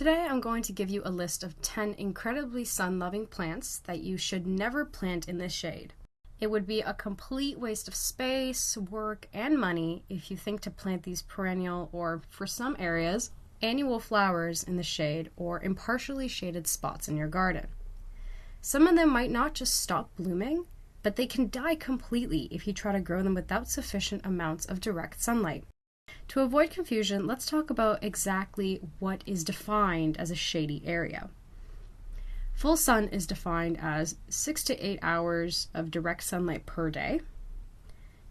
Today I'm going to give you a list of 10 incredibly sun-loving plants that you should never plant in the shade. It would be a complete waste of space, work, and money if you think to plant these perennial or, for some areas, annual flowers in the shade or in partially shaded spots in your garden. Some of them might not just stop blooming, but they can die completely if you try to grow them without sufficient amounts of direct sunlight. To avoid confusion, let's talk about exactly what is defined as a shady area. Full sun is defined as 6 to 8 hours of direct sunlight per day.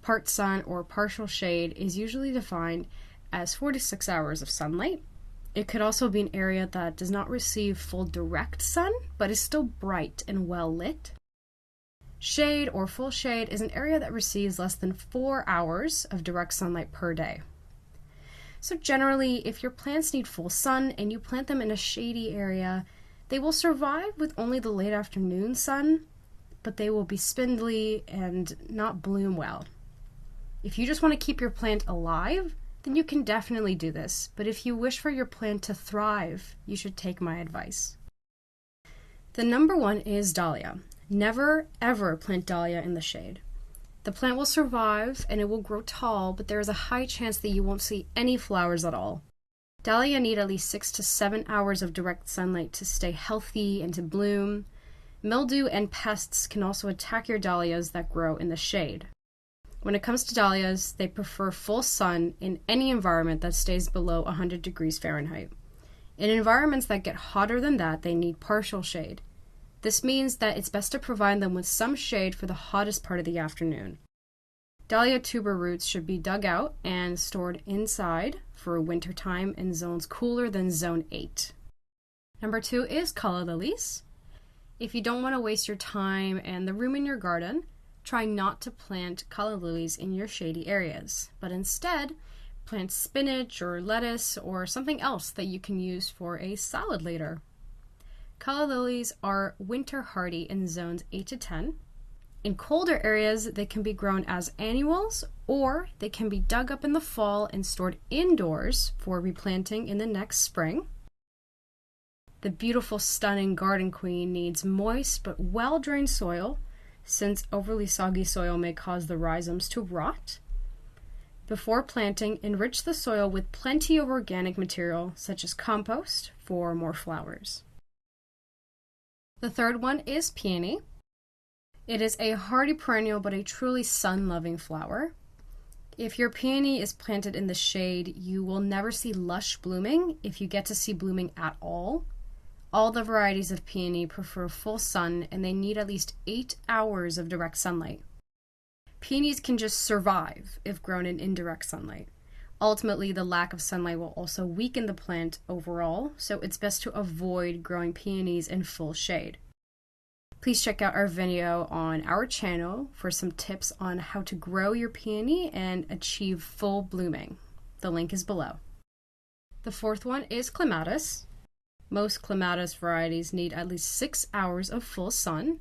Part sun or partial shade is usually defined as 4 to 6 hours of sunlight. It could also be an area that does not receive full direct sun, but is still bright and well lit. Shade or full shade is an area that receives less than 4 hours of direct sunlight per day. So generally, if your plants need full sun and you plant them in a shady area, they will survive with only the late afternoon sun, but they will be spindly and not bloom well. If you just want to keep your plant alive, then you can definitely do this, but if you wish for your plant to thrive, you should take my advice. The number one is Dahlia. Never ever plant Dahlia in the shade. The plant will survive and it will grow tall, but there is a high chance that you won't see any flowers at all. Dahlia need at least 6 to 7 hours of direct sunlight to stay healthy and to bloom. Mildew and pests can also attack your dahlias that grow in the shade. When it comes to dahlias, they prefer full sun in any environment that stays below 100 degrees Fahrenheit. In environments that get hotter than that, they need partial shade. This means that it's best to provide them with some shade for the hottest part of the afternoon. Dahlia tuber roots should be dug out and stored inside for wintertime in zones cooler than zone 8. Number 2 is Calla Lilies. If you don't want to waste your time and the room in your garden, try not to plant Calla Lilies in your shady areas, but instead plant spinach or lettuce or something else that you can use for a salad later. Calla lilies are winter hardy in zones 8 to 10. In colder areas, they can be grown as annuals, or they can be dug up in the fall and stored indoors for replanting in the next spring. The beautiful, stunning garden queen needs moist but well-drained soil, since overly soggy soil may cause the rhizomes to rot. Before planting, enrich the soil with plenty of organic material, such as compost, for more flowers. The third one is Peony. It is a hardy perennial but a truly sun-loving flower. If your peony is planted in the shade, you will never see lush blooming if you get to see blooming at all. All the varieties of peony prefer full sun and they need at least 8 hours of direct sunlight. Peonies can just survive if grown in indirect sunlight. Ultimately, the lack of sunlight will also weaken the plant overall, so it's best to avoid growing peonies in full shade. Please check out our video on our channel for some tips on how to grow your peony and achieve full blooming. The link is below. The fourth one is Clematis. Most Clematis varieties need at least 6 hours of full sun.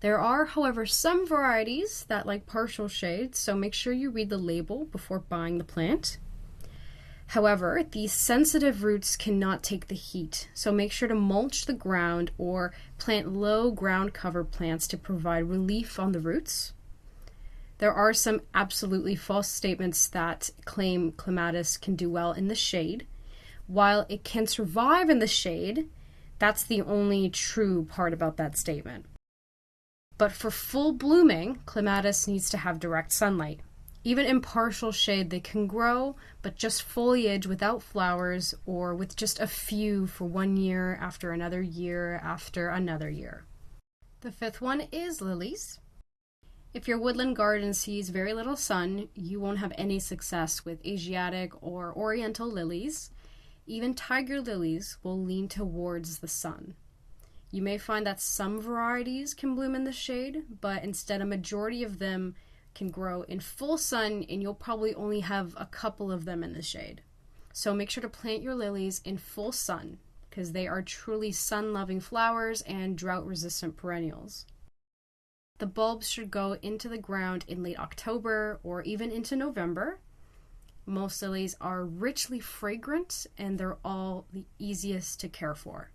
There are, however, some varieties that like partial shade, so make sure you read the label before buying the plant. However, these sensitive roots cannot take the heat, so make sure to mulch the ground or plant low ground cover plants to provide relief on the roots. There are some absolutely false statements that claim Clematis can do well in the shade. While it can survive in the shade, that's the only true part about that statement. But for full blooming, Clematis needs to have direct sunlight. Even in partial shade, they can grow, but just foliage without flowers or with just a few for 1 year after another year after another year. The fifth one is lilies. If your woodland garden sees very little sun, you won't have any success with Asiatic or Oriental lilies. Even tiger lilies will lean towards the sun. You may find that some varieties can bloom in the shade, but instead a majority of them can grow in full sun and you'll probably only have a couple of them in the shade. So make sure to plant your lilies in full sun because they are truly sun-loving flowers and drought-resistant perennials. The bulbs should go into the ground in late October or even into November. Most lilies are richly fragrant and they're all the easiest to care for.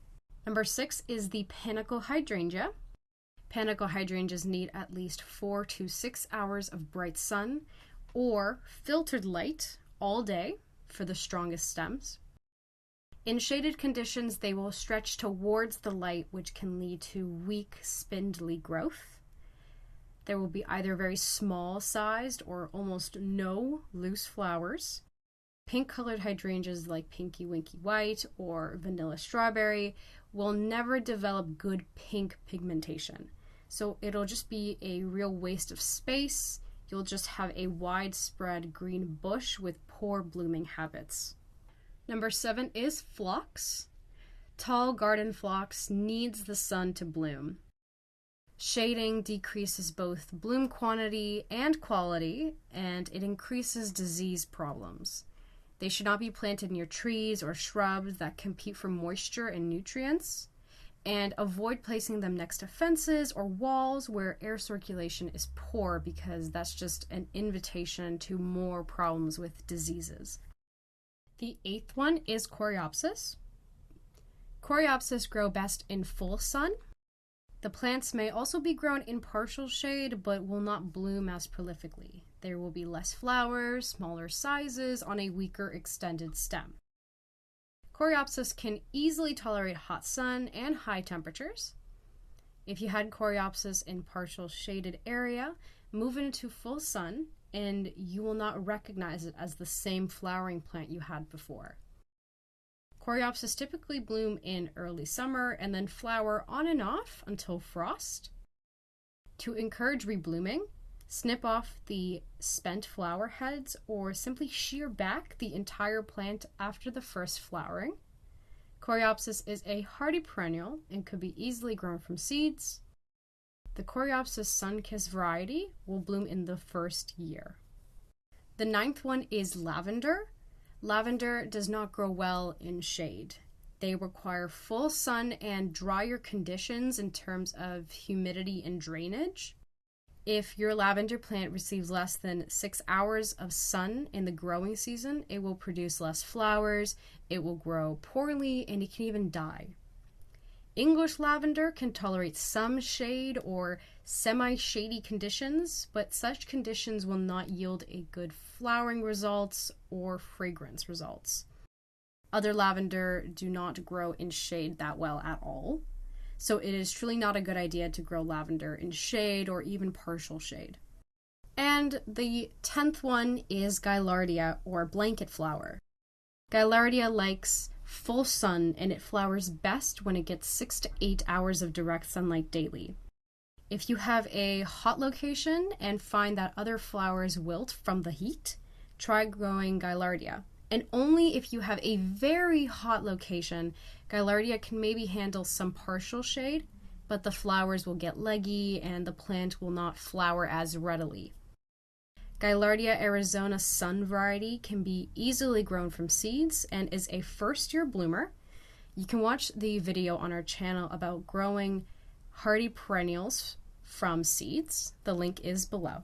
Number 6 is the Panicle Hydrangea. Panicle hydrangeas need at least 4 to 6 hours of bright sun or filtered light all day for the strongest stems. In shaded conditions, they will stretch towards the light, which can lead to weak, spindly growth. There will be either very small sized or almost no loose flowers. Pink-colored hydrangeas like Pinky Winky White or Vanilla Strawberry will never develop good pink pigmentation. So it'll just be a real waste of space. You'll just have a widespread green bush with poor blooming habits. Number 7 is Phlox. Tall garden phlox needs the sun to bloom. Shading decreases both bloom quantity and quality, and it increases disease problems. They should not be planted near trees or shrubs that compete for moisture and nutrients, and avoid placing them next to fences or walls where air circulation is poor, because that's just an invitation to more problems with diseases. The 8th one is Coreopsis. Coreopsis grow best in full sun. The plants may also be grown in partial shade, but will not bloom as prolifically. There will be less flowers, smaller sizes on a weaker extended stem. Coreopsis can easily tolerate hot sun and high temperatures. If you had Coreopsis in partial shaded area, move it into full sun and you will not recognize it as the same flowering plant you had before. Coreopsis typically bloom in early summer and then flower on and off until frost. To encourage reblooming, snip off the spent flower heads or simply shear back the entire plant after the first flowering. Coreopsis is a hardy perennial and could be easily grown from seeds. The Coreopsis sun-kissed variety will bloom in the first year. The 9th one is Lavender. Lavender does not grow well in shade. They require full sun and drier conditions in terms of humidity and drainage. If your lavender plant receives less than 6 hours of sun in the growing season, it will produce less flowers, it will grow poorly, and it can even die. English lavender can tolerate some shade or semi-shady conditions, but such conditions will not yield a good flowering results or fragrance results. Other lavender do not grow in shade that well at all, so it is truly not a good idea to grow lavender in shade or even partial shade. And the 10th one is Gaillardia, or blanket flower. Gaillardia likes full sun and it flowers best when it gets 6 to 8 hours of direct sunlight daily. If you have a hot location and find that other flowers wilt from the heat, try growing Gaillardia. And only if you have a very hot location, Gaillardia can maybe handle some partial shade, but the flowers will get leggy and the plant will not flower as readily. Gaillardia Arizona Sun variety can be easily grown from seeds and is a first-year bloomer. You can watch the video on our channel about growing hardy perennials from seeds. The link is below.